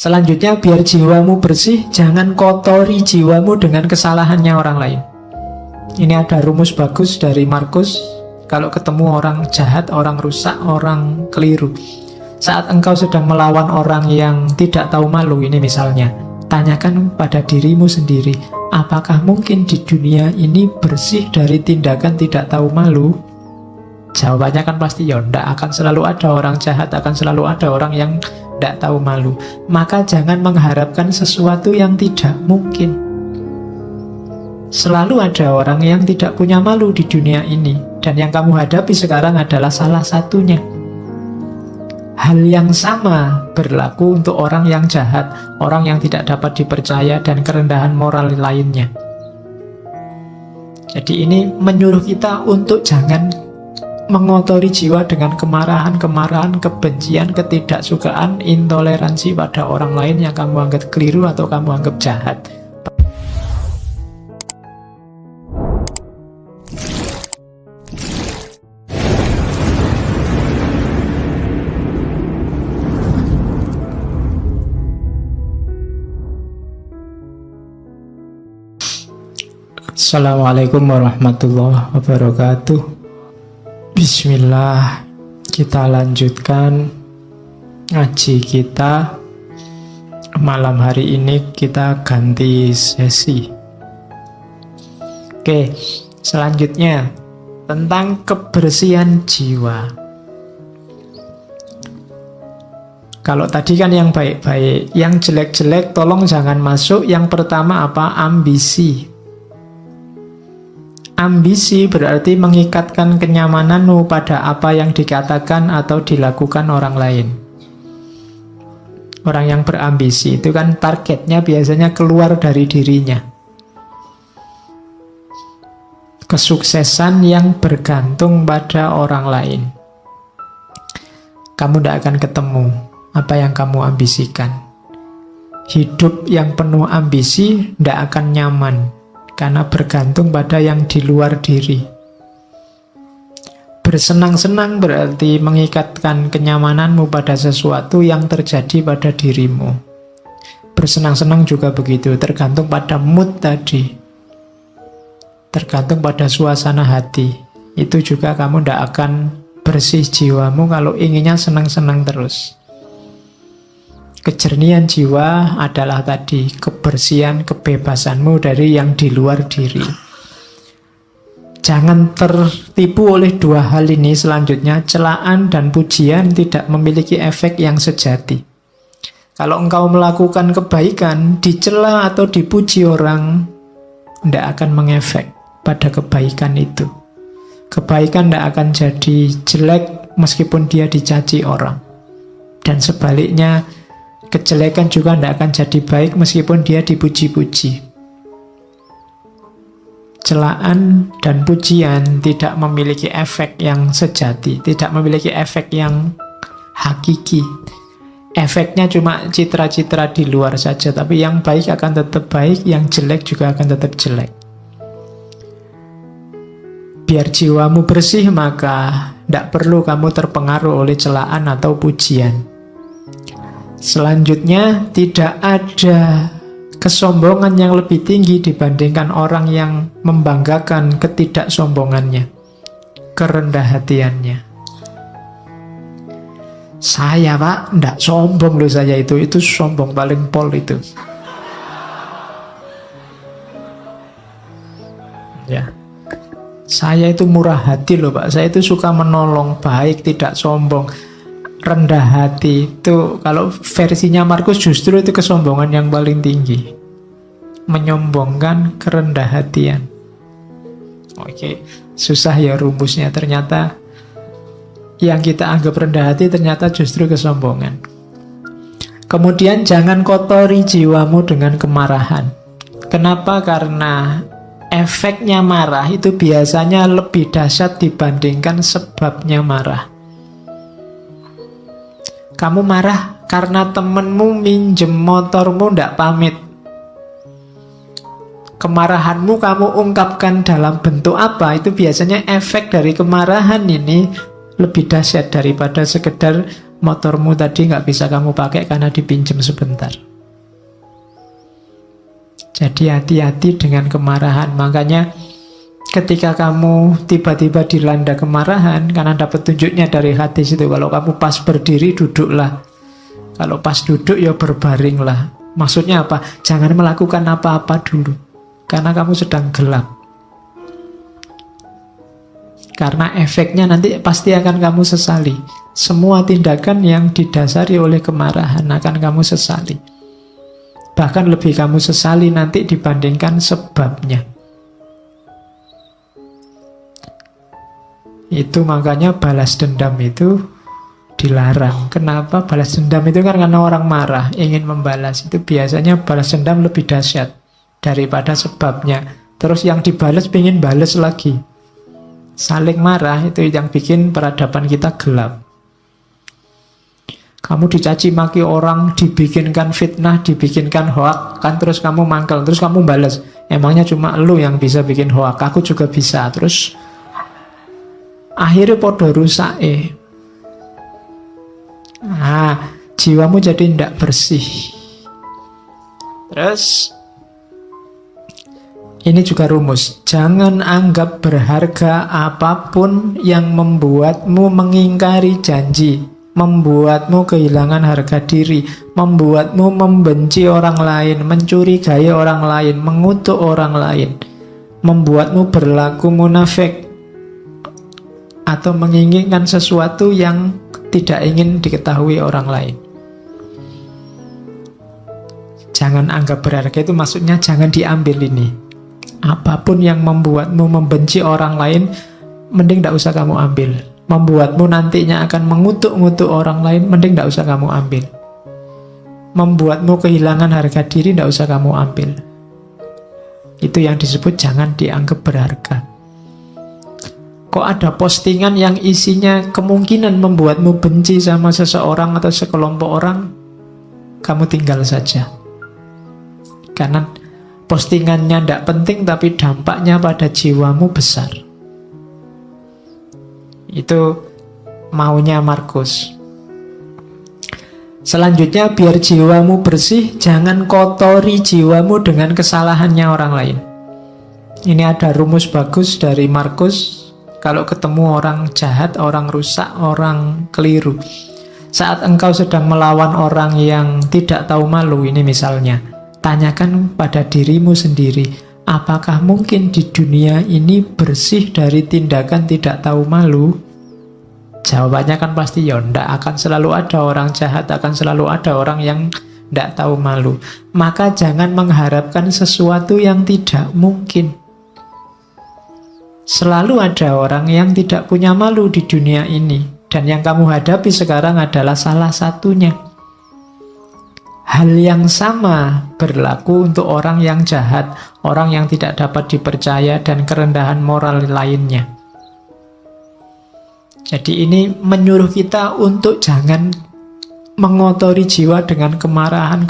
Selanjutnya, biar jiwamu bersih, jangan kotori jiwamu dengan kesalahannya orang lain. Ini ada rumus bagus dari Markus. Kalau ketemu orang jahat, orang rusak, orang keliru, saat engkau sedang melawan orang yang tidak tahu malu, ini misalnya, tanyakan pada dirimu sendiri, apakah mungkin di dunia ini bersih dari tindakan tidak tahu malu? Jawabannya kan pasti ya, tidak akan selalu ada orang jahat, akan selalu ada orang yang tidak tahu malu. Maka jangan mengharapkan sesuatu yang tidak mungkin. Selalu ada orang yang tidak punya malu di dunia ini, dan yang kamu hadapi sekarang adalah salah satunya. Hal yang sama berlaku untuk orang yang jahat, orang yang tidak dapat dipercaya, dan kerendahan moral lainnya. Jadi ini menyuruh kita untuk jangan mengotori jiwa dengan kemarahan, kebencian, ketidaksukaan, intoleransi pada orang lain yang kamu anggap keliru atau kamu anggap jahat. Assalamualaikum warahmatullahi wabarakatuh. Bismillah. Kita lanjutkan ngaji kita. Malam hari ini kita ganti sesi. Oke, selanjutnya tentang kebersihan jiwa. Kalau tadi kan yang baik-baik, yang jelek-jelek tolong jangan masuk. Yang pertama apa? Ambisi. Ambisi berarti mengikatkan kenyamananmu pada apa yang dikatakan atau dilakukan orang lain. Orang yang berambisi itu kan targetnya biasanya keluar dari dirinya. Kesuksesan yang bergantung pada orang lain. Kamu tidak akan ketemu apa yang kamu ambisikan. Hidup yang penuh ambisi tidak akan nyaman, karena bergantung pada yang di luar diri. Bersenang-senang berarti mengikatkan kenyamananmu pada sesuatu yang terjadi pada dirimu. Bersenang-senang juga begitu, tergantung pada mood tadi. Tergantung pada suasana hati. Itu juga kamu tidak akan bersih jiwamu kalau inginnya senang-senang terus. Kejernihan jiwa adalah tadi kebersihan, kebebasanmu dari yang di luar diri. Jangan tertipu oleh dua hal ini. Selanjutnya, celaan dan pujian tidak memiliki efek yang sejati. Kalau engkau melakukan kebaikan, dicela atau dipuji orang, tidak akan mengefek pada kebaikan itu. Kebaikan tidak akan jadi jelek meskipun dia dicaci orang. Dan sebaliknya, kejelekan juga tidak akan jadi baik meskipun dia dipuji-puji. Celaan dan pujian tidak memiliki efek yang sejati, tidak memiliki efek yang hakiki. Efeknya cuma citra-citra di luar saja, tapi yang baik akan tetap baik, yang jelek juga akan tetap jelek. Biar jiwamu bersih, maka tidak perlu kamu terpengaruh oleh celaan atau pujian. Selanjutnya, tidak ada kesombongan yang lebih tinggi dibandingkan orang yang membanggakan ketidaksombongannya, kerendah hatiannya. Saya pak, tidak sombong loh saya itu sombong paling pol itu. Ya, saya itu murah hati loh pak, saya itu suka menolong, baik, tidak sombong. Rendah hati itu kalau versinya Markus justru itu kesombongan yang paling tinggi. Menyombongkan kerendah hatian. Oke, susah ya rumusnya. Ternyata yang kita anggap rendah hati ternyata justru kesombongan. Kemudian jangan kotori jiwamu dengan kemarahan. Kenapa? Karena efeknya marah itu biasanya lebih dahsyat dibandingkan sebabnya marah. Kamu marah karena temenmu minjem motormu ndak pamit. Kemarahanmu kamu ungkapkan dalam bentuk apa? Itu biasanya efek dari kemarahan ini lebih dahsyat daripada sekedar motormu tadi nggak bisa kamu pakai karena dipinjam sebentar. Jadi hati-hati dengan kemarahan. Makanya ketika kamu tiba-tiba dilanda kemarahan, karena dapat tunjuknya dari hadis itu, kalau kamu pas berdiri, duduklah. Kalau pas duduk, ya berbaringlah. Maksudnya apa? Jangan melakukan apa-apa dulu, karena kamu sedang gelap. Karena efeknya nanti pasti akan kamu sesali. Semua tindakan yang didasari oleh kemarahan akan kamu sesali. Bahkan lebih kamu sesali nanti dibandingkan sebabnya. Itu makanya balas dendam itu dilarang. Kenapa? Balas dendam itu kan karena orang marah, ingin membalas. Itu biasanya balas dendam lebih dahsyat daripada sebabnya. Terus yang dibalas pengen balas lagi. Saling marah itu yang bikin peradaban kita gelap. Kamu dicaci maki orang, dibikinkan fitnah, dibikinkan hoak, kan terus kamu mangkel, terus kamu balas. Emangnya cuma lu yang bisa bikin hoak, aku juga bisa. Terus akhirnya podo rusak. Jiwamu jadi tidak bersih. Terus ini juga rumus. Jangan anggap berharga apapun yang membuatmu mengingkari janji, membuatmu kehilangan harga diri, membuatmu membenci orang lain, mencurigai orang lain, mengutuk orang lain, membuatmu berlaku munafik, atau menginginkan sesuatu yang tidak ingin diketahui orang lain. Jangan anggap berharga itu maksudnya jangan diambil ini. Apapun yang membuatmu membenci orang lain, mending tidak usah kamu ambil. Membuatmu nantinya akan mengutuk-ngutuk orang lain, mending tidak usah kamu ambil. Membuatmu kehilangan harga diri, tidak usah kamu ambil. Itu yang disebut jangan dianggap berharga. Kok ada postingan yang isinya kemungkinan membuatmu benci sama seseorang atau sekelompok orang, kamu tinggal saja. Karena postingannya tidak penting, tapi dampaknya pada jiwamu besar. Itu maunya Markus. Selanjutnya, biar jiwamu bersih, jangan kotori jiwamu dengan kesalahannya orang lain. Ini ada rumus bagus dari Markus. Kalau ketemu orang jahat, orang rusak, orang keliru, saat engkau sedang melawan orang yang tidak tahu malu, ini misalnya, tanyakan pada dirimu sendiri, apakah mungkin di dunia ini bersih dari tindakan tidak tahu malu? Jawabannya kan pasti ya, ndak. Akan selalu ada orang jahat, akan selalu ada orang yang ndak tahu malu. Maka jangan mengharapkan sesuatu yang tidak mungkin. Selalu ada orang yang tidak punya malu di dunia ini, dan yang kamu hadapi sekarang adalah salah satunya. Hal yang sama berlaku untuk orang yang jahat, orang yang tidak dapat dipercaya, dan kerendahan moral lainnya. Jadi ini menyuruh kita untuk jangan mengotori jiwa dengan kemarahan,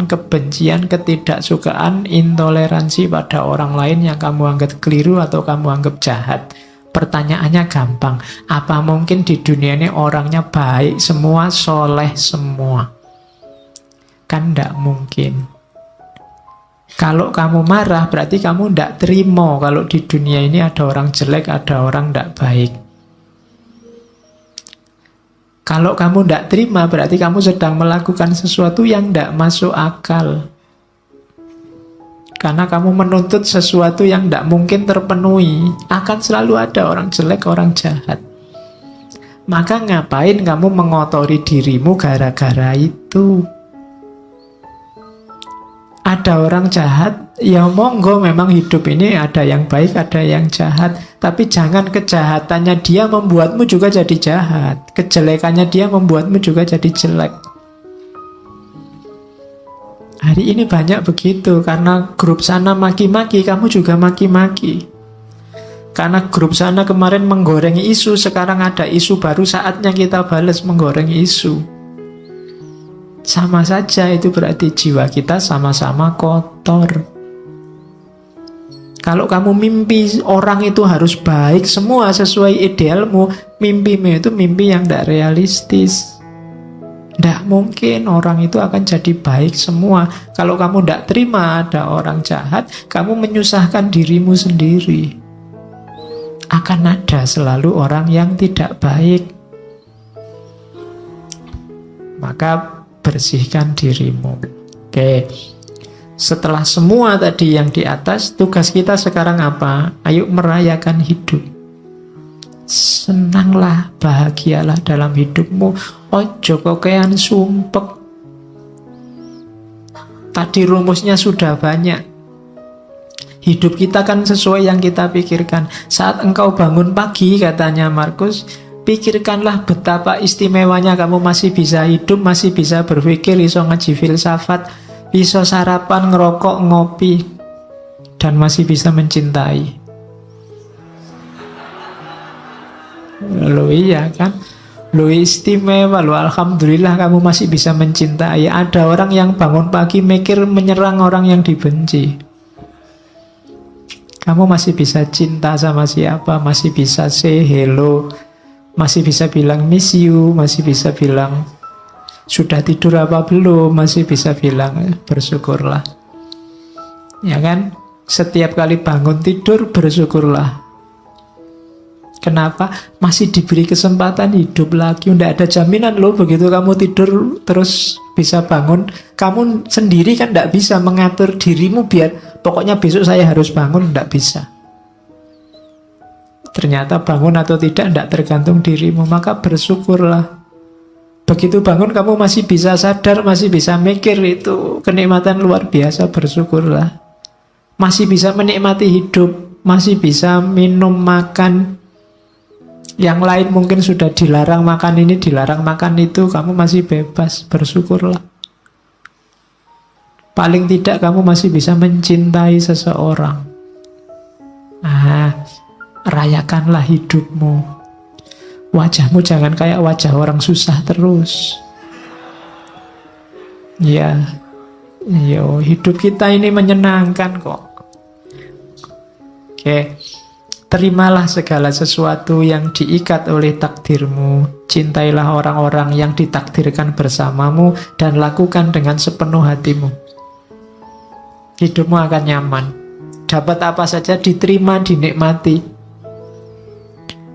kebencian, ketidaksukaan, intoleransi pada orang lain yang kamu anggap keliru atau kamu anggap jahat. Pertanyaannya gampang, apa mungkin di dunia ini orangnya baik semua, soleh semua? Kan tidak mungkin. Kalau kamu marah, berarti kamu tidak terima kalau di dunia ini ada orang jelek, ada orang tidak baik. Kalau kamu tidak terima, berarti kamu sedang melakukan sesuatu yang tidak masuk akal. Karena kamu menuntut sesuatu yang tidak mungkin terpenuhi. Akan selalu ada orang jelek, orang jahat. Maka ngapain kamu mengotori dirimu gara-gara itu? Ada orang jahat, ya monggo, memang hidup ini ada yang baik, ada yang jahat. Tapi jangan kejahatannya dia membuatmu juga jadi jahat. Kejelekannya dia membuatmu juga jadi jelek. Hari ini banyak begitu, karena grup sana maki-maki, kamu juga maki-maki. Karena grup sana kemarin menggoreng isu, sekarang ada isu baru, saatnya kita balas menggoreng isu. Sama saja, itu berarti jiwa kita sama-sama kotor. Kalau kamu mimpi orang itu harus baik semua sesuai idealmu, mimpimu itu mimpi yang tidak realistis. Tidak mungkin orang itu akan jadi baik semua. Kalau kamu tidak terima ada orang jahat, kamu menyusahkan dirimu sendiri. Akan ada selalu orang yang tidak baik. Maka bersihkan dirimu. Oke. Setelah semua tadi yang di atas, tugas kita sekarang apa? Ayo merayakan hidup. Senanglah, bahagialah dalam hidupmu. Ojo kokean sumpek. Tadi rumusnya sudah banyak. Hidup kita kan sesuai yang kita pikirkan. Saat engkau bangun pagi, katanya Markus, pikirkanlah betapa istimewanya kamu masih bisa hidup, masih bisa berpikir, iso ngaji filsafat, bisa sarapan, ngerokok, ngopi, dan masih bisa mencintai. Loh iya kan? Loh istimewa, loh alhamdulillah kamu masih bisa mencintai. Ada orang yang bangun pagi mikir menyerang orang yang dibenci. Kamu masih bisa cinta sama siapa, masih bisa say hello, masih bisa bilang miss you, masih bisa bilang sudah tidur apa belum, masih bisa bilang bersyukurlah. Ya kan? Setiap kali bangun tidur bersyukurlah. Kenapa? Masih diberi kesempatan hidup lagi. Tidak ada jaminan loh begitu kamu tidur terus bisa bangun. Kamu sendiri kan tidak bisa mengatur dirimu biar pokoknya besok saya harus bangun. Tidak bisa. Ternyata bangun atau tidak tergantung dirimu. Maka bersyukurlah. Begitu bangun kamu masih bisa sadar, masih bisa mikir, itu kenikmatan luar biasa, bersyukurlah. Masih bisa menikmati hidup, masih bisa minum, makan. Yang lain mungkin sudah dilarang makan ini, dilarang makan itu, kamu masih bebas, bersyukurlah. Paling tidak kamu masih bisa mencintai seseorang. Nah, rayakanlah hidupmu. Wajahmu jangan kayak wajah orang susah terus. Ya, hidup kita ini menyenangkan kok. Oke. Terimalah segala sesuatu yang diikat oleh takdirmu. Cintailah orang-orang yang ditakdirkan bersamamu dan lakukan dengan sepenuh hatimu. Hidupmu akan nyaman. Dapat apa saja diterima, dinikmati.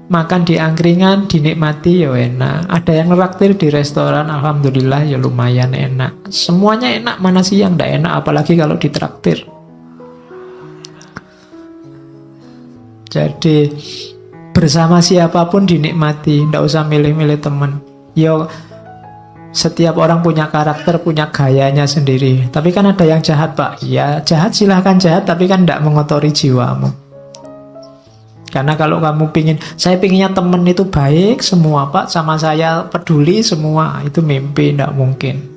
Makan di angkringan, dinikmati, ya enak. Ada yang neraktir di restoran, alhamdulillah, ya lumayan enak. Semuanya enak, mana sih yang tidak enak, apalagi kalau ditraktir. Jadi bersama siapapun dinikmati, tidak usah milih-milih teman. Yo, setiap orang punya karakter, punya gayanya sendiri. Tapi kan ada yang jahat, Pak. Ya, jahat silahkan jahat, tapi kan tidak mengotori jiwamu. Karena kalau kamu saya pinginnya teman itu baik semua, Pak, sama saya peduli semua, itu mimpi, tidak mungkin.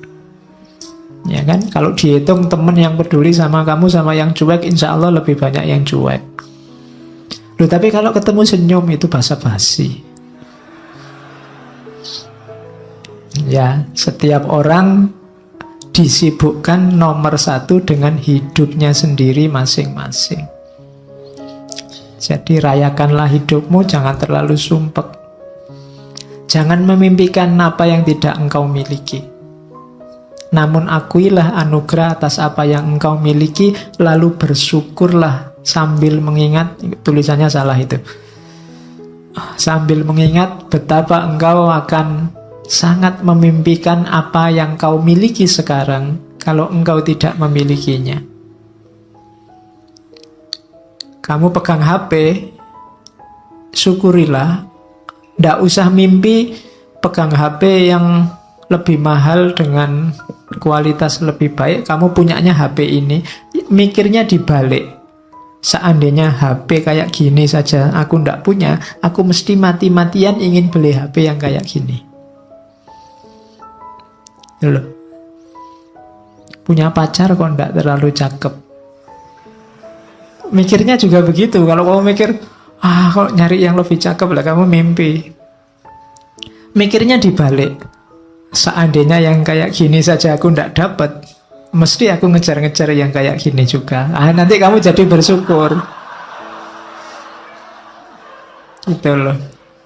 Ya kan? Kalau dihitung teman yang peduli sama kamu sama yang cuek, insya Allah lebih banyak yang cuek. Loh, tapi kalau ketemu senyum itu basa-basi. Ya, setiap orang disibukkan nomor satu dengan hidupnya sendiri masing-masing. Jadi rayakanlah hidupmu, jangan terlalu sumpek. Jangan memimpikan apa yang tidak engkau miliki. Namun akuilah anugerah atas apa yang engkau miliki, lalu bersyukurlah sambil mengingat, tulisannya salah itu. Sambil mengingat betapa engkau akan sangat memimpikan apa yang kau miliki sekarang kalau engkau tidak memilikinya. Kamu pegang HP, syukurilah. Tidak usah mimpi pegang HP yang lebih mahal dengan kualitas lebih baik. Kamu punyanya HP ini, mikirnya dibalik. Seandainya HP kayak gini saja aku tidak punya, aku mesti mati-matian ingin beli HP yang kayak gini. Loh. Punya pacar kok tidak terlalu cakep. Mikirnya juga begitu. Kalau kamu mikir, kok nyari yang lebih cakep lah, kamu mimpi. Mikirnya dibalik. Seandainya yang kayak gini saja aku tidak dapat, mesti aku ngejar-ngejar yang kayak gini juga. Nanti kamu jadi bersyukur. Gitu loh.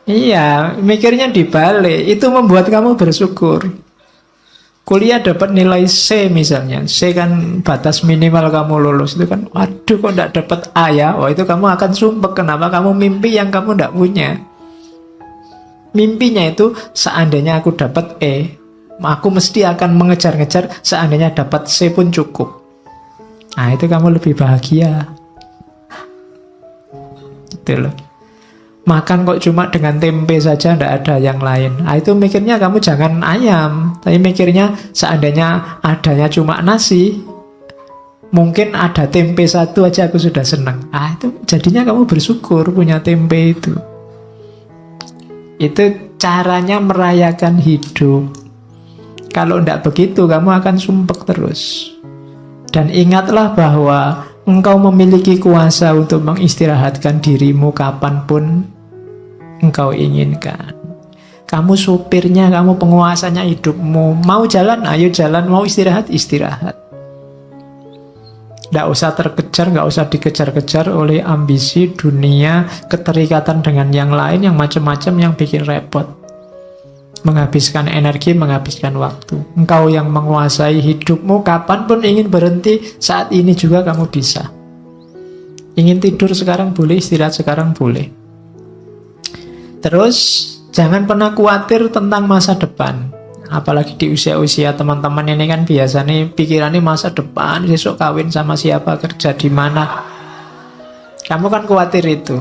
Iya, mikirnya dibalik. Itu membuat kamu bersyukur. Kuliah dapat nilai C misalnya, C kan batas minimal kamu lulus, itu kan, waduh kok tidak dapat A ya, oh itu kamu akan sumpek. Kenapa? Kamu mimpi yang kamu tidak punya. Mimpinya itu, seandainya aku dapat E, aku mesti akan mengejar-ngejar, seandainya dapat C pun cukup. Nah itu kamu lebih bahagia. Gitu loh. Makan kok cuma dengan tempe saja, tidak ada yang lain. Nah, itu mikirnya kamu jangan ayam, tapi mikirnya seandainya adanya cuma nasi, mungkin ada tempe satu aja aku sudah senang. Ah, itu jadinya kamu bersyukur punya tempe itu. Itu caranya merayakan hidup. Kalau tidak begitu, kamu akan sumpek terus. Dan ingatlah bahwa engkau memiliki kuasa untuk mengistirahatkan dirimu kapanpun engkau inginkan. Kamu supirnya, kamu penguasanya hidupmu. Mau jalan, ayo jalan. Mau istirahat, istirahat. Tidak usah terkejar, nggak usah dikejar-kejar oleh ambisi dunia, keterikatan dengan yang lain, yang macam-macam, yang bikin repot. Menghabiskan energi, menghabiskan waktu. Engkau yang menguasai hidupmu, kapanpun ingin berhenti, saat ini juga kamu bisa. Ingin tidur sekarang boleh, istirahat sekarang boleh. Terus, jangan pernah khawatir tentang masa depan. Apalagi di usia-usia teman-teman ini kan biasanya pikirannya masa depan, besok kawin sama siapa, kerja di mana. Kamu kan khawatir itu.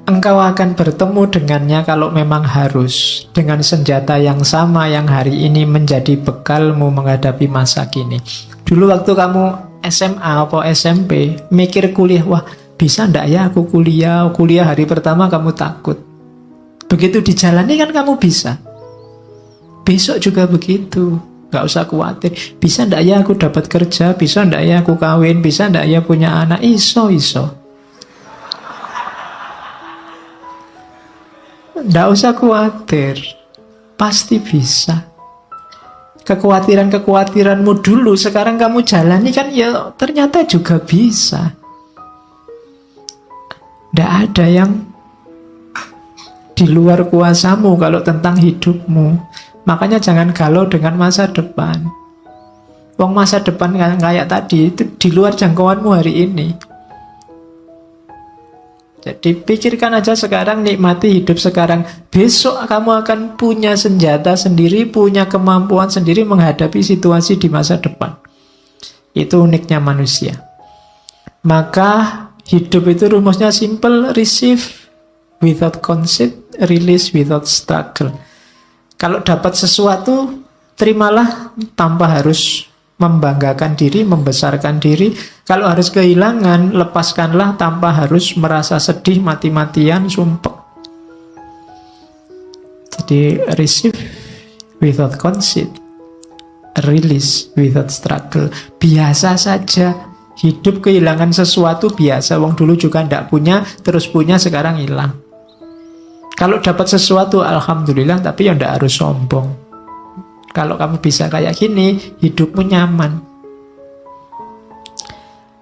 Engkau akan bertemu dengannya kalau memang harus, dengan senjata yang sama yang hari ini menjadi bekalmu menghadapi masa kini. Dulu waktu kamu SMA atau SMP, mikir kuliah, wah bisa ndak ya aku kuliah hari pertama kamu takut. Begitu dijalani kan kamu bisa. Besok juga begitu, gak usah khawatir. Bisa ndak ya aku dapat kerja, bisa ndak ya aku kawin, bisa ndak ya punya anak, iso. Ndak usah khawatir, pasti bisa. Kekhawatiranmu dulu, sekarang kamu jalani kan ya ternyata juga bisa. Tidak ada yang di luar kuasamu kalau tentang hidupmu. Makanya jangan galau dengan masa depan. Wong masa depan kayak tadi itu di luar jangkauanmu hari ini. Jadi pikirkan aja sekarang, nikmati hidup sekarang. Besok kamu akan punya senjata sendiri, punya kemampuan sendiri menghadapi situasi di masa depan. Itu uniknya manusia. Maka hidup itu rumusnya simple, receive without conceit, release without struggle. Kalau dapat sesuatu, terimalah tanpa harus membanggakan diri, membesarkan diri. Kalau harus kehilangan, lepaskanlah tanpa harus merasa sedih, mati-matian, sumpek. Jadi receive without conceit, release without struggle. Biasa saja. Hidup kehilangan sesuatu biasa. Wong dulu juga ndak punya, terus punya, sekarang hilang. Kalau dapat sesuatu, alhamdulillah, tapi ya ndak harus sombong. Kalau kamu bisa kayak gini, hidupmu nyaman.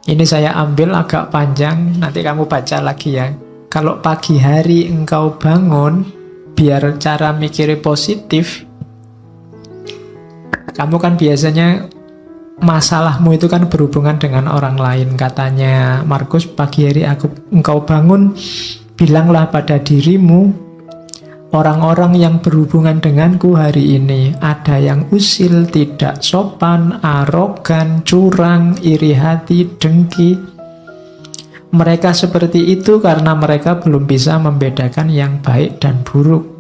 Ini saya ambil agak panjang, nanti kamu baca lagi ya. Kalau pagi hari engkau bangun, biar cara mikirnya positif, kamu kan biasanya masalahmu itu kan berhubungan dengan orang lain. Katanya Markus, pagi hari engkau bangun, bilanglah pada dirimu, orang-orang yang berhubungan denganku hari ini, ada yang usil, tidak sopan, arogan, curang, iri hati, dengki. Mereka seperti itu karena mereka belum bisa membedakan yang baik dan buruk.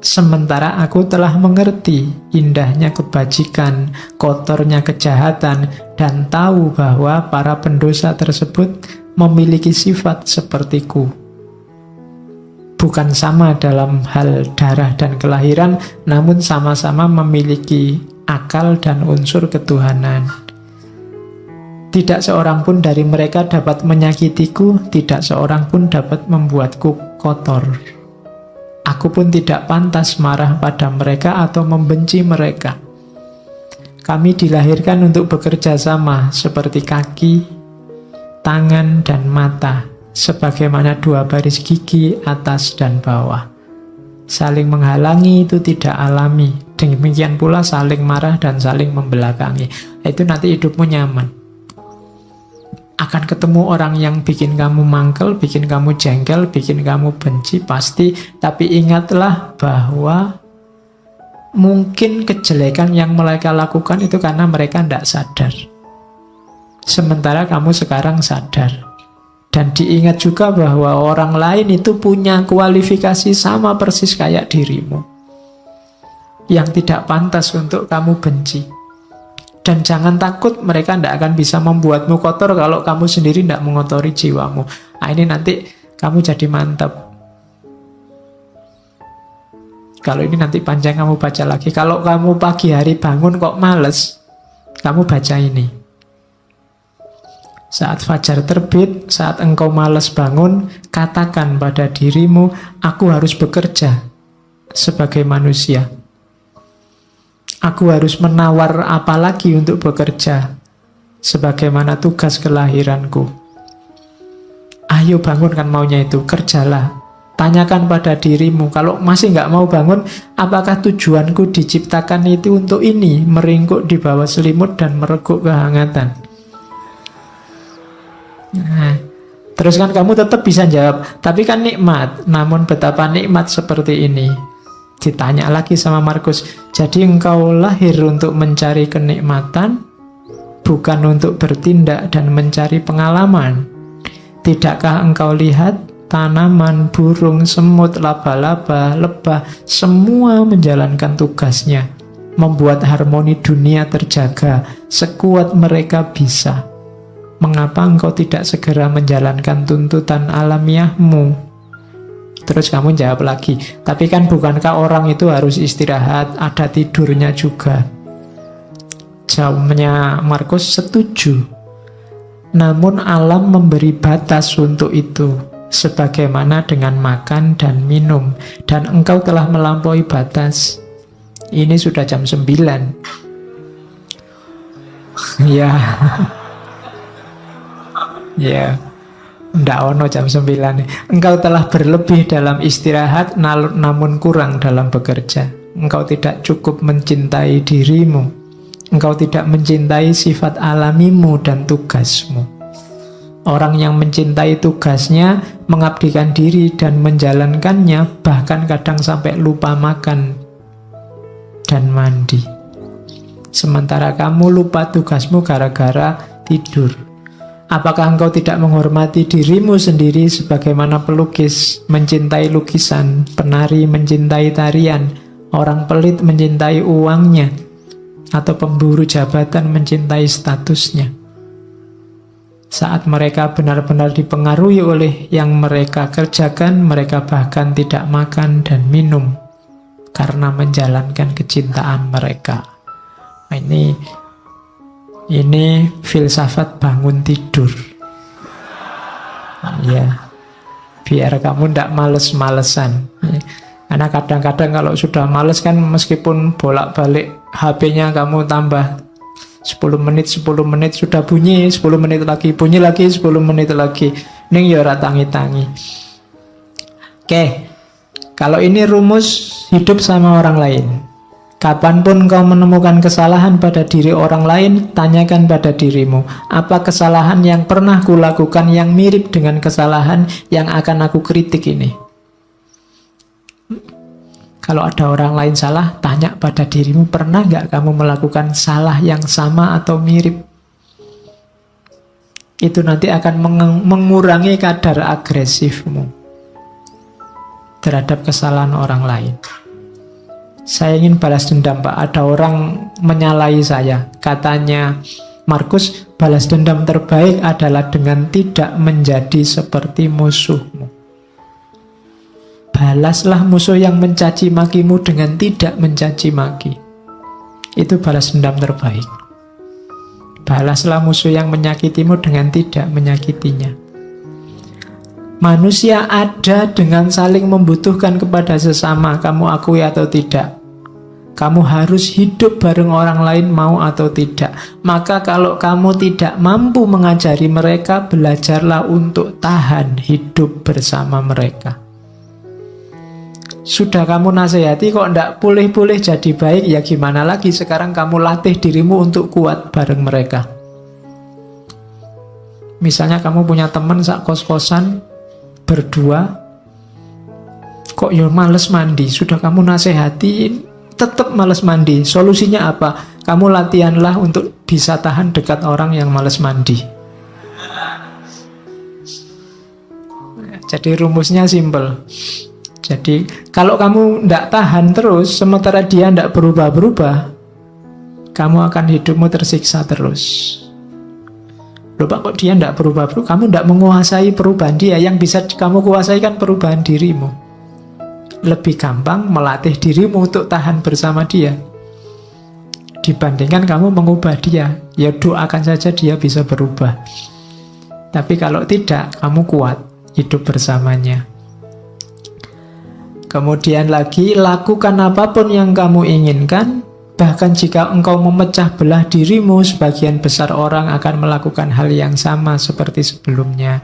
Sementara aku telah mengerti indahnya kebajikan, kotornya kejahatan, dan tahu bahwa para pendosa tersebut memiliki sifat sepertiku. Bukan sama dalam hal darah dan kelahiran, namun sama-sama memiliki akal dan unsur ketuhanan. Tidak seorang pun dari mereka dapat menyakitiku, tidak seorang pun dapat membuatku kotor. Aku pun tidak pantas marah pada mereka atau membenci mereka. Kami dilahirkan untuk bekerja sama seperti kaki, tangan, dan mata, sebagaimana dua baris gigi atas dan bawah. Saling menghalangi itu tidak alami. Demikian pula saling marah dan saling membelakangi. Itu nanti hidupmu nyaman. Akan ketemu orang yang bikin kamu mangkel, bikin kamu jengkel, bikin kamu benci, pasti. Tapi ingatlah bahwa mungkin kejelekan yang mereka lakukan itu karena mereka tidak sadar. Sementara kamu sekarang sadar. Dan diingat juga bahwa orang lain itu punya kualifikasi sama persis kayak dirimu, yang tidak pantas untuk kamu benci. Dan jangan takut, mereka tidak akan bisa membuatmu kotor kalau kamu sendiri tidak mengotori jiwamu. Nah, ini nanti kamu jadi mantap. Kalau ini nanti panjang kamu baca lagi. Kalau kamu pagi hari bangun kok males, kamu baca ini. Saat fajar terbit, saat engkau malas bangun, katakan pada dirimu, aku harus bekerja sebagai manusia. Aku harus menawar apa lagi untuk bekerja, sebagaimana tugas kelahiranku. Ayo bangunkan maunya itu, kerjalah. Tanyakan pada dirimu, kalau masih nggak mau bangun, apakah tujuanku diciptakan itu untuk ini, meringkuk di bawah selimut dan mereguk kehangatan? Nah, terus kan kamu tetap bisa jawab, tapi kan nikmat. Namun betapa nikmat seperti ini. Ditanya lagi sama Markus, jadi engkau lahir untuk mencari kenikmatan, bukan untuk bertindak dan mencari pengalaman. Tidakkah engkau lihat tanaman, burung, semut, laba-laba, lebah, semua menjalankan tugasnya, membuat harmoni dunia terjaga sekuat mereka bisa. Mengapa engkau tidak segera menjalankan tuntutan alamiahmu? Terus kamu jawab lagi, tapi kan bukankah orang itu harus istirahat, ada tidurnya juga? Jawabnya Markus, setuju. Namun alam memberi batas untuk itu, sebagaimana dengan makan dan minum, dan engkau telah melampaui batas. Ini sudah jam 9. Ya. Ya, ndak ono jam 9. Engkau telah berlebih dalam istirahat, namun kurang dalam bekerja. Engkau tidak cukup mencintai dirimu. Engkau tidak mencintai sifat alamimu dan tugasmu. Orang yang mencintai tugasnya, mengabdikan diri dan menjalankannya, bahkan kadang sampai lupa makan dan mandi. Sementara kamu lupa tugasmu gara-gara tidur. Apakah engkau tidak menghormati dirimu sendiri sebagaimana pelukis mencintai lukisan, penari mencintai tarian, orang pelit mencintai uangnya, atau pemburu jabatan mencintai statusnya? Saat mereka benar-benar dipengaruhi oleh yang mereka kerjakan, mereka bahkan tidak makan dan minum karena menjalankan kecintaan mereka. Nah, ini filsafat bangun tidur. Ya, biar kamu tidak males-malesan. Karena kadang-kadang kalau sudah males kan, meskipun bolak-balik HP-nya kamu tambah 10 menit sudah bunyi, 10 menit lagi bunyi lagi, 10 menit lagi. Ning ya ora tangi-tangi. Oke. Kalau ini rumus hidup sama orang lain. Kapanpun kau menemukan kesalahan pada diri orang lain, tanyakan pada dirimu, apa kesalahan yang pernah kulakukan yang mirip dengan kesalahan yang akan aku kritik ini? Kalau ada orang lain salah, tanya pada dirimu, pernah nggak kamu melakukan salah yang sama atau mirip? Itu nanti akan mengurangi kadar agresifmu terhadap kesalahan orang lain. Saya ingin balas dendam, Pak. Ada orang menyalahi saya. Katanya Markus, balas dendam terbaik adalah dengan tidak menjadi seperti musuhmu. Balaslah musuh yang mencaci makimu dengan tidak mencaci maki. Itu balas dendam terbaik. Balaslah musuh yang menyakitimu dengan tidak menyakitinya. Manusia ada dengan saling membutuhkan kepada sesama, kamu akui atau tidak. Kamu harus hidup bareng orang lain, mau atau tidak. Maka kalau kamu tidak mampu mengajari mereka, belajarlah untuk tahan hidup bersama mereka. Sudah kamu nasihati kok ndak pulih-pulih jadi baik, ya gimana lagi? Sekarang kamu latih dirimu untuk kuat bareng mereka. Misalnya kamu punya teman sak kos-kosan berdua, kok ya males mandi. Sudah kamu nasihatin, tetap males mandi. Solusinya apa? Kamu latihanlah untuk bisa tahan dekat orang yang males mandi. Jadi rumusnya simple. Jadi kalau kamu tidak tahan terus, sementara dia tidak berubah-berubah, kamu akan hidupmu tersiksa terus. Loh Pak, kok dia tidak berubah-berubah? Kamu tidak menguasai perubahan dia. Yang bisa kamu kuasai kan perubahan dirimu. Lebih gampang melatih dirimu untuk tahan bersama dia dibandingkan kamu mengubah dia. Ya doakan saja dia bisa berubah. Tapi kalau tidak, kamu kuat hidup bersamanya. Kemudian lagi, lakukan apapun yang kamu inginkan. Bahkan jika engkau memecah belah dirimu, sebagian besar orang akan melakukan hal yang sama seperti sebelumnya.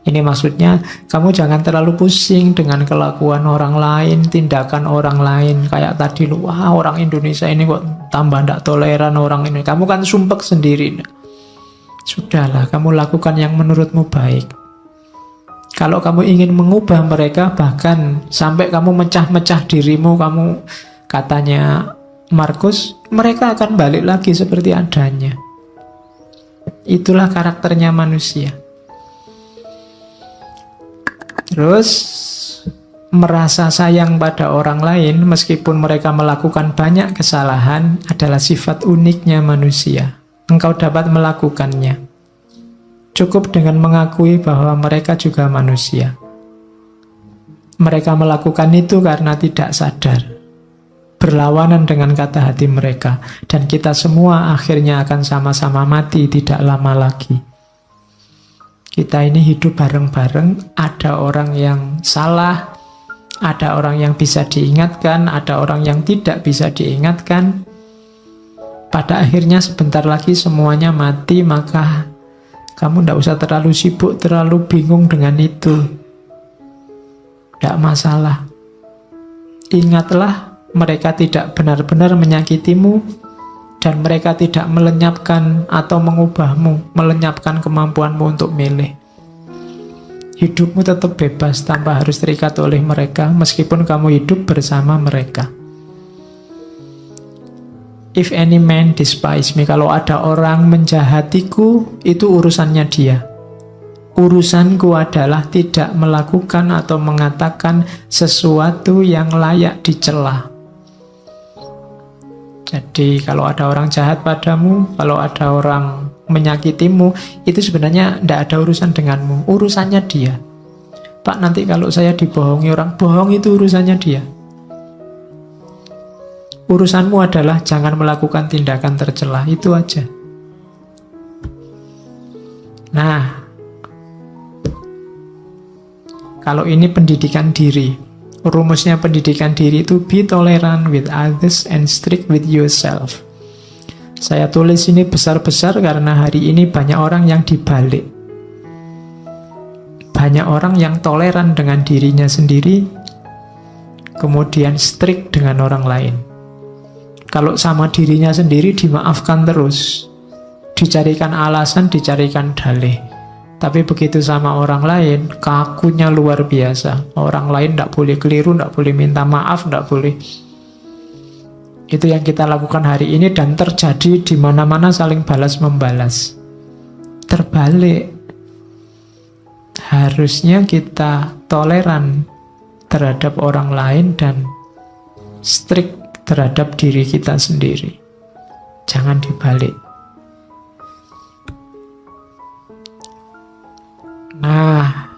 Ini maksudnya, kamu jangan terlalu pusing dengan kelakuan orang lain, tindakan orang lain. Kayak tadi, wah orang Indonesia ini kok tambah tidak toleran orang ini. Kamu kan sumpek sendiri. Sudahlah, kamu lakukan yang menurutmu baik. Kalau kamu ingin mengubah mereka, bahkan sampai kamu mecah-mecah dirimu, kamu katanya Markus, mereka akan balik lagi seperti adanya. Itulah karakternya manusia. Terus merasa sayang pada orang lain meskipun mereka melakukan banyak kesalahan adalah sifat uniknya manusia. Engkau dapat melakukannya. Cukup dengan mengakui bahwa mereka juga manusia. Mereka melakukan itu karena tidak sadar, berlawanan dengan kata hati mereka. Dan kita semua akhirnya akan sama-sama mati tidak lama lagi. Kita ini hidup bareng-bareng. Ada orang yang salah, ada orang yang bisa diingatkan, ada orang yang tidak bisa diingatkan. Pada akhirnya sebentar lagi semuanya mati. Maka kamu tidak usah terlalu sibuk, terlalu bingung dengan itu. Tidak masalah. Ingatlah, mereka tidak benar-benar menyakitimu, dan mereka tidak melenyapkan atau mengubahmu, melenyapkan kemampuanmu untuk milih. Hidupmu tetap bebas tanpa harus terikat oleh mereka, meskipun kamu hidup bersama mereka. If any man despise me, kalau ada orang menjahatiku, itu urusannya dia. Urusanku adalah tidak melakukan atau mengatakan sesuatu yang layak dicela. Jadi kalau ada orang jahat padamu, kalau ada orang menyakitimu, itu sebenarnya tidak ada urusan denganmu. Urusannya dia. Pak, nanti kalau saya dibohongi orang, bohong itu urusannya dia. Urusanmu adalah jangan melakukan tindakan tercela, itu aja. Nah, kalau ini pendidikan diri. Rumusnya pendidikan diri itu be tolerant with others and strict with yourself. Saya tulis ini besar-besar karena hari ini banyak orang yang dibalik. Banyak orang yang toleran dengan dirinya sendiri, kemudian strict dengan orang lain. Kalau sama dirinya sendiri dimaafkan terus, dicarikan alasan, dicarikan dalih. Tapi begitu sama orang lain, kakunya luar biasa. Orang lain tidak boleh keliru, tidak boleh minta maaf, tidak boleh. Itu yang kita lakukan hari ini, dan terjadi di mana-mana saling balas-membalas. Terbalik. Harusnya kita toleran terhadap orang lain dan strict terhadap diri kita sendiri. Jangan dibalik. Nah,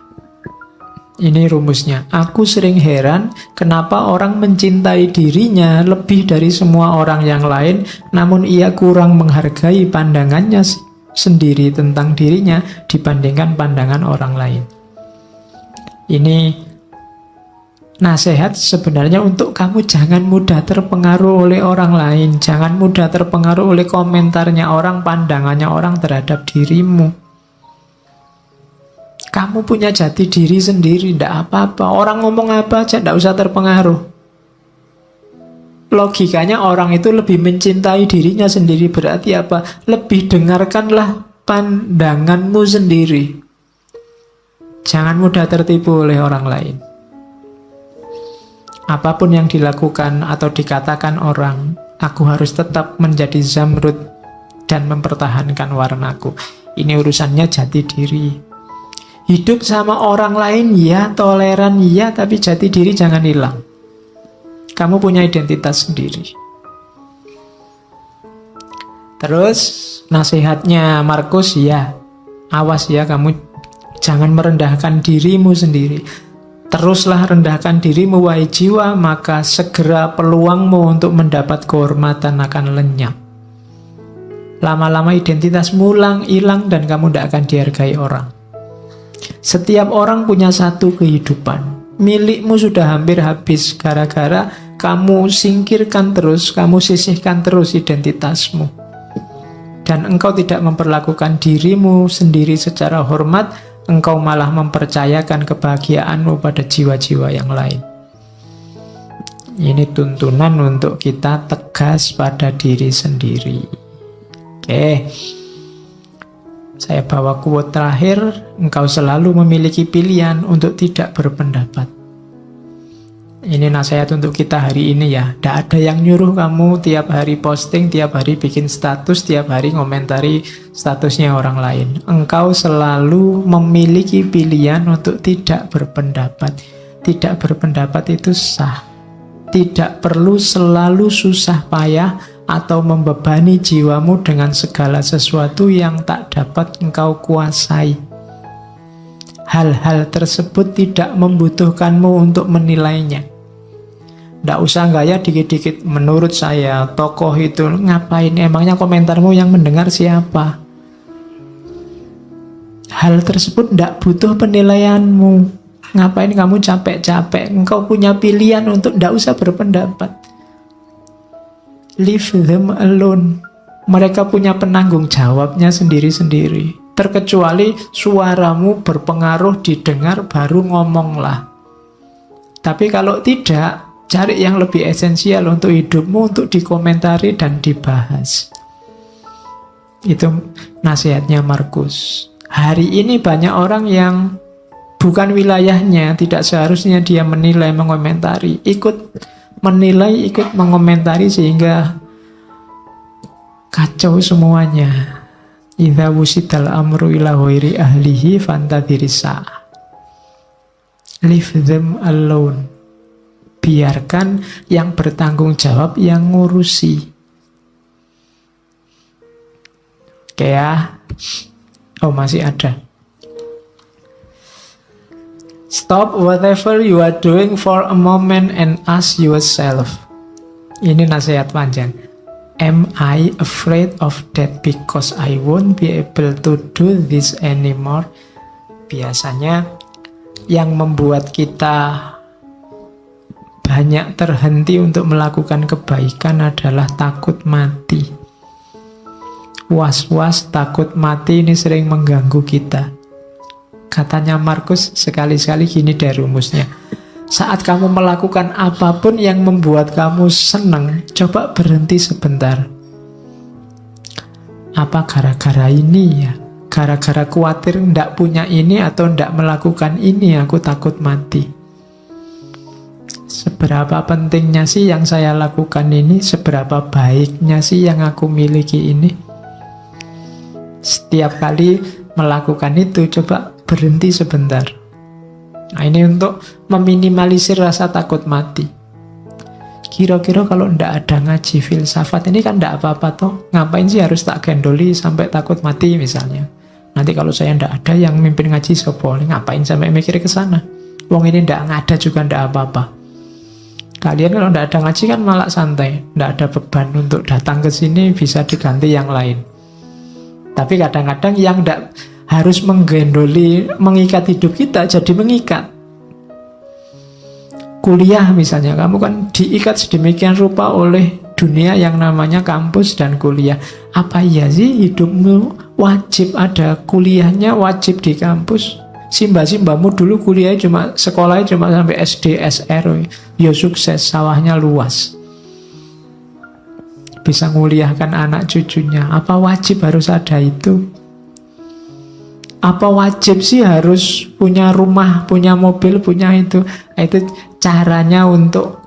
ini rumusnya. Aku sering heran kenapa orang mencintai dirinya lebih dari semua orang yang lain, namun ia kurang menghargai pandangannya sendiri tentang dirinya dibandingkan pandangan orang lain. Ini nasihat sebenarnya untuk kamu jangan mudah terpengaruh oleh orang lain. Jangan mudah terpengaruh oleh komentarnya orang, pandangannya orang terhadap dirimu. Kamu punya jati diri sendiri, tidak apa-apa. Orang ngomong apa aja, tidak usah terpengaruh. Logikanya orang itu lebih mencintai dirinya sendiri. Berarti apa? Lebih dengarkanlah pandanganmu sendiri. Jangan mudah tertipu oleh orang lain. Apapun yang dilakukan atau dikatakan orang, aku harus tetap menjadi Zamrud dan mempertahankan warnaku. Ini urusannya jati diri. Hidup sama orang lain ya, toleran ya, tapi jati diri jangan hilang. Kamu punya identitas sendiri. Terus nasihatnya Markus, ya, awas ya, kamu jangan merendahkan dirimu sendiri. Teruslah rendahkan dirimu wahai jiwa, maka segera peluangmu untuk mendapat kehormatan akan lenyap. Lama-lama identitasmu hilang dan kamu tidak akan dihargai orang. Setiap orang punya satu kehidupan. Milikmu sudah hampir habis gara-gara kamu singkirkan terus, kamu sisihkan terus identitasmu. Dan engkau tidak memperlakukan dirimu sendiri secara hormat, engkau malah mempercayakan kebahagiaanmu pada jiwa-jiwa yang lain. Ini tuntunan untuk kita tegas pada diri sendiri. Oke. Saya bawa quote terakhir, engkau selalu memiliki pilihan untuk tidak berpendapat. Ini nasihat untuk kita hari ini ya. Tidak ada yang nyuruh kamu tiap hari posting, tiap hari bikin status, tiap hari ngomentari statusnya orang lain. Engkau selalu memiliki pilihan untuk tidak berpendapat. Tidak berpendapat itu sah. Tidak perlu selalu susah payah atau membebani jiwamu dengan segala sesuatu yang tak dapat engkau kuasai. Hal-hal tersebut tidak membutuhkanmu untuk menilainya. Tidak usah gaya dikit-dikit. Menurut saya, tokoh itu ngapain? Emangnya komentarmu yang mendengar siapa? Hal tersebut tidak butuh penilaianmu. Ngapain kamu capek-capek? Engkau punya pilihan untuk tidak usah berpendapat. Leave them alone. Mereka punya penanggung jawabnya sendiri-sendiri. Terkecuali suaramu berpengaruh didengar, baru ngomonglah. Tapi kalau tidak, cari yang lebih esensial untuk hidupmu, untuk dikomentari dan dibahas. Itu nasihatnya Markus. Hari ini banyak orang yang bukan wilayahnya, tidak seharusnya dia menilai, mengomentari. Ikut menilai, ikut mengomentari sehingga kacau semuanya. Idza wusidal amru ila ghairi ahlihi fantadhirisa. Leave them alone. Biarkan yang bertanggung jawab yang ngurusi. Oke ya. Oh, masih ada. Stop whatever you are doing for a moment and ask yourself. Ini nasihat panjang. Am I afraid of death because I won't be able to do this anymore? Biasanya yang membuat kita banyak terhenti untuk melakukan kebaikan adalah takut mati. Was-was, takut mati ini sering mengganggu kita. Katanya Markus, sekali-sekali gini deh rumusnya. Saat kamu melakukan apapun yang membuat kamu senang, coba berhenti sebentar. Apa gara-gara ini ya? Gara-gara khawatir ndak punya ini atau ndak melakukan ini, aku takut mati. Seberapa pentingnya sih yang saya lakukan ini? Seberapa baiknya sih yang aku miliki ini? Setiap kali melakukan itu, coba berhenti sebentar. Nah, ini untuk meminimalisir rasa takut mati. Kira-kira kalau ndak ada ngaji filsafat ini kan ndak apa-apa toh. Ngapain sih harus tak gendoli sampai takut mati misalnya? Nanti kalau saya ndak ada yang mimpin ngaji sopo, ngapain sampai mikir ke sana? Wong ini ndak ada juga ndak apa-apa. Kalian kalau ndak ada ngaji kan malah santai, ndak ada beban untuk datang ke sini, bisa diganti yang lain. Tapi kadang-kadang yang ndak harus menggendoli, mengikat hidup kita, jadi mengikat. Kuliah misalnya, kamu kan diikat sedemikian rupa oleh dunia yang namanya kampus dan kuliah. Apa iya sih hidupmu wajib ada kuliahnya, wajib di kampus? Simba-simbamu dulu kuliah cuma sekolahnya cuma sampai SD, SR, ya sukses, sawahnya luas. Bisa nguliahkan anak cucunya. Apa wajib harus ada itu? Apa wajib sih harus punya rumah, punya mobil, punya itu? Itu caranya untuk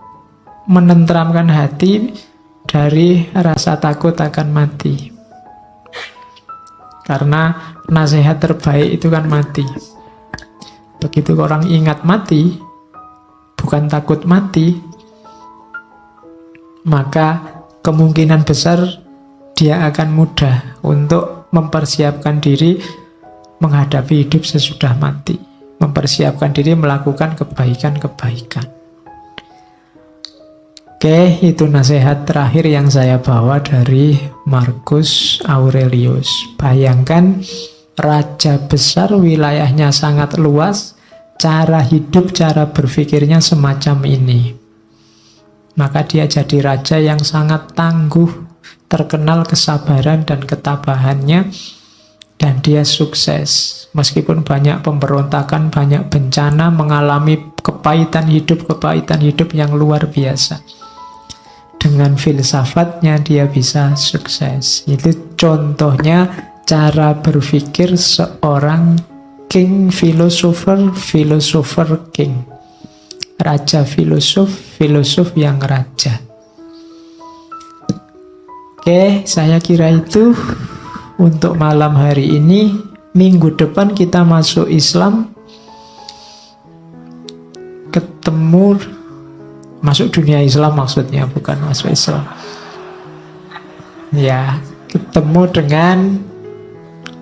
menenteramkan hati dari rasa takut akan mati. Karena nasihat terbaik itu kan mati. Begitu orang ingat mati, bukan takut mati, maka kemungkinan besar dia akan mudah untuk mempersiapkan diri menghadapi hidup sesudah mati. Mempersiapkan diri melakukan kebaikan-kebaikan. Oke, itu nasihat terakhir yang saya bawa dari Marcus Aurelius. Bayangkan raja besar, wilayahnya sangat luas, cara hidup, cara berpikirnya semacam ini. Maka dia jadi raja yang sangat tangguh, terkenal kesabaran dan ketabahannya, dan dia sukses. Meskipun banyak pemberontakan, banyak bencana, mengalami kepahitan hidup yang luar biasa. Dengan filsafatnya dia bisa sukses. Itu contohnya cara berpikir seorang king filosofer king. Raja filosof yang raja. Oke, saya kira itu untuk malam hari ini. Minggu depan kita masuk Islam. Masuk dunia Islam maksudnya, bukan masuk Islam. Ya, ketemu dengan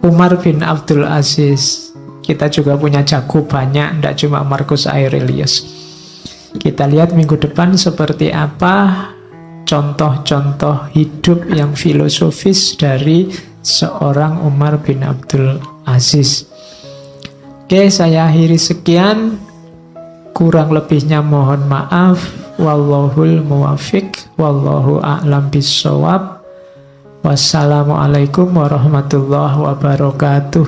Umar bin Abdul Aziz. Kita juga punya jago banyak, tidak cuma Marcus Aurelius. Kita lihat minggu depan seperti apa contoh-contoh hidup yang filosofis dari seorang Umar bin Abdul Aziz. Oke, saya akhiri sekian. Kurang lebihnya mohon maaf. Wallahul muwafiq, wallahu a'lam bissawab. Wassalamualaikum warahmatullahi wabarakatuh.